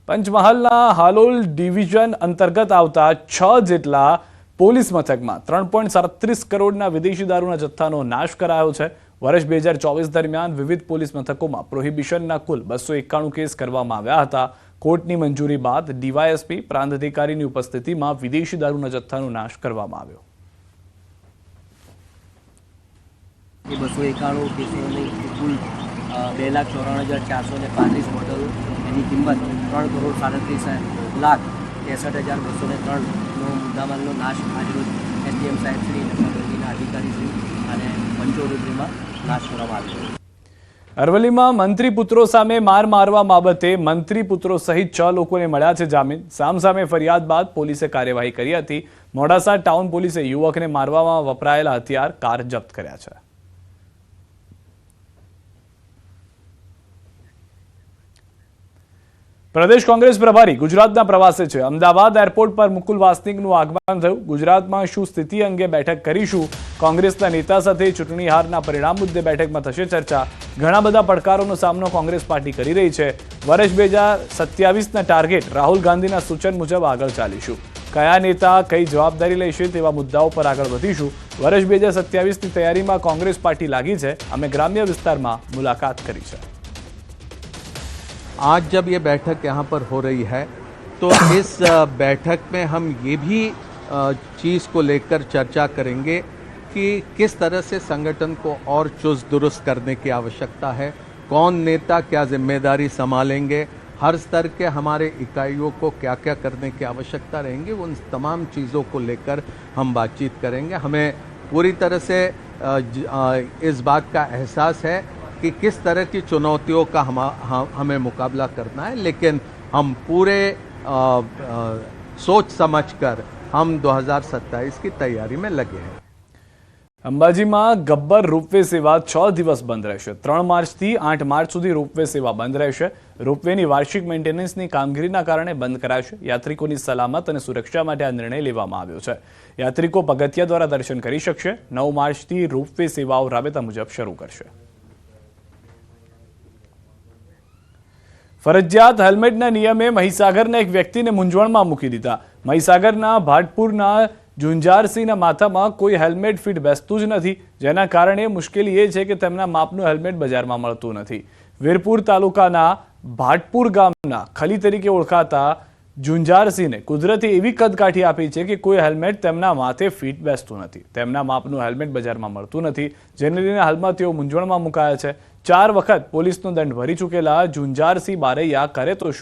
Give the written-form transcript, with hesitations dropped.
પંચમહાલના હાલોલ ડિવિઝન અંતર્ગત આવતા 6 જેટલા પોલીસ મથકમાં 3.37 કરોડના વિદેશી દારૂના જથ્થાનો નાશ કરાયો છે। વર્ષ 2024 દરમિયાન વિવિધ પોલીસ મથકોમાં પ્રોહિબિશનના કુલ 291 કેસ કરવામાં આવ્યા હતા। કોર્ટની મંજૂરી બાદ ડીવાયએસપી પ્રાંત અધિકારીની ઉપસ્થિતિમાં વિદેશી દારૂના જથ્થાનો નાશ કરવામાં આવ્યો। 291 કેસોની કુલ 2,94,435 બોટલ એની કિંમત 3,37,63,63,203નો મુદ્દામાલનો નાશ આજરોજ એસડીએમ સાહેબ શ્રી નગરપાલિકાના અધિકારી શ્રી અને પંચો રૂપિયામાં નાશ કરવામાં આવ્યો। અરવલ્લીમાં મંત્રી પુત્રો સામે માર મારવા બાબતે મંત્રી પુત્રો સહિત 6 લોકોને મળ્યા છે જામીન। સામસામે ફરિયાદ બાદ પોલીસે કાર્યવાહી કરી હતી। મોડાસા ટાઉન પોલીસે યુવકને મારવામાં વપરાયેલા હથિયાર કાર જપ્ત કર્યા છે। પ્રદેશ કોંગ્રેસ પ્રભારી ગુજરાતના પ્રવાસે છે। અમદાવાદ એરપોર્ટ પર મુકુલ વાસનિકનું આગમન થયું। ગુજરાતમાં શું સ્થિતિ અંગે બેઠક કરીશું। કોંગ્રેસના નેતા સાથે ચૂંટણી હારના પરિણામ મુદ્દે બેઠકમાં થશે ચર્ચા। ઘણા બધા પડકારોનો સામનો કોંગ્રેસ પાર્ટી કરી રહી છે। વર્ષ 2027ના ટાર્ગેટ રાહુલ ગાંધીના સૂચન મુજબ આગળ ચાલીશું। કયા નેતા કઈ જવાબદારી લેશે તેવા મુદ્દાઓ પર આગળ વધીશું। વર્ષ 2027ની તૈયારીમાં કોંગ્રેસ પાર્ટી લાગી છે। અમે ગ્રામ્ય વિસ્તારમાં મુલાકાત કરી છે। आज जब ये बैठक यहाँ पर हो रही है तो इस बैठक में हम ये भी चीज़ को लेकर चर्चा करेंगे कि किस तरह से संगठन को और चुस्त दुरुस्त करने की आवश्यकता है, कौन नेता क्या जिम्मेदारी संभालेंगे, हर स्तर के हमारे इकाइयों को क्या क्या करने की आवश्यकता रहेंगी, उन तमाम चीज़ों को लेकर हम बातचीत करेंगे। हमें पूरी तरह से इस बात का एहसास है कि किस तरह की चुनौतियों का हमें मुकाबला करना है, लेकिन हम पूरे सोच समझकर हम 2027 की तैयारी में लगे हैं। અંબાજીમાં ગબ્બર રોપવે સેવા 6 દિવસ બંધ રહેશે। 3 માર્ચથી 8 માર્ચ સુધી રોપવે સેવા બંધ રહેશે। રોપવેની વાર્ષિક મેન્ટેનન્સની કામગીરીના કારણે બંધ કરાશે। યાત્રિકોની સલામત અને સુરક્ષા માટે આ નિર્ણય લેવામાં આવ્યો છે। યાત્રિકો પગથિયા દ્વારા દર્શન કરી શકશે। 9 માર્ચથી રોપવે સેવાઓ રાબેતા મુજબ શરૂ કરશે। ફરજિયાત હેલ્મેટના નિયમે મહીસાગરના એક વ્યક્તિને મૂંઝવણમાં મૂકી દીધા। મહીસાગરના ભાટપુરના ઝુંઝારસિંહના માથામાં કોઈ હેલ્મેટ ફિટ બેસતું જ નથી, જેના કારણે મુશ્કેલી એ છે કે તેમના માપનું હેલ્મેટ બજારમાં મળતું નથી। વીરપુર તાલુકાના ભાટપુર ગામના ખલી તરીકે ઓળખાતા ઝુંઝારસિંહને કુદરતે એવી કદકાઠી આપી છે કે કોઈ હેલ્મેટ તેમના માથે ફિટ બેસતું નથી। તેમના માપનું હેલ્મેટ બજારમાં મળતું નથી, જેને લઈને હાલમાં તેઓ મૂંઝવણમાં મુકાયા છે। 4 વખત પોલીસનો દંડ ભરી ચૂકેલા ઝુંઝારસિંહ બારૈયા કરે તો શું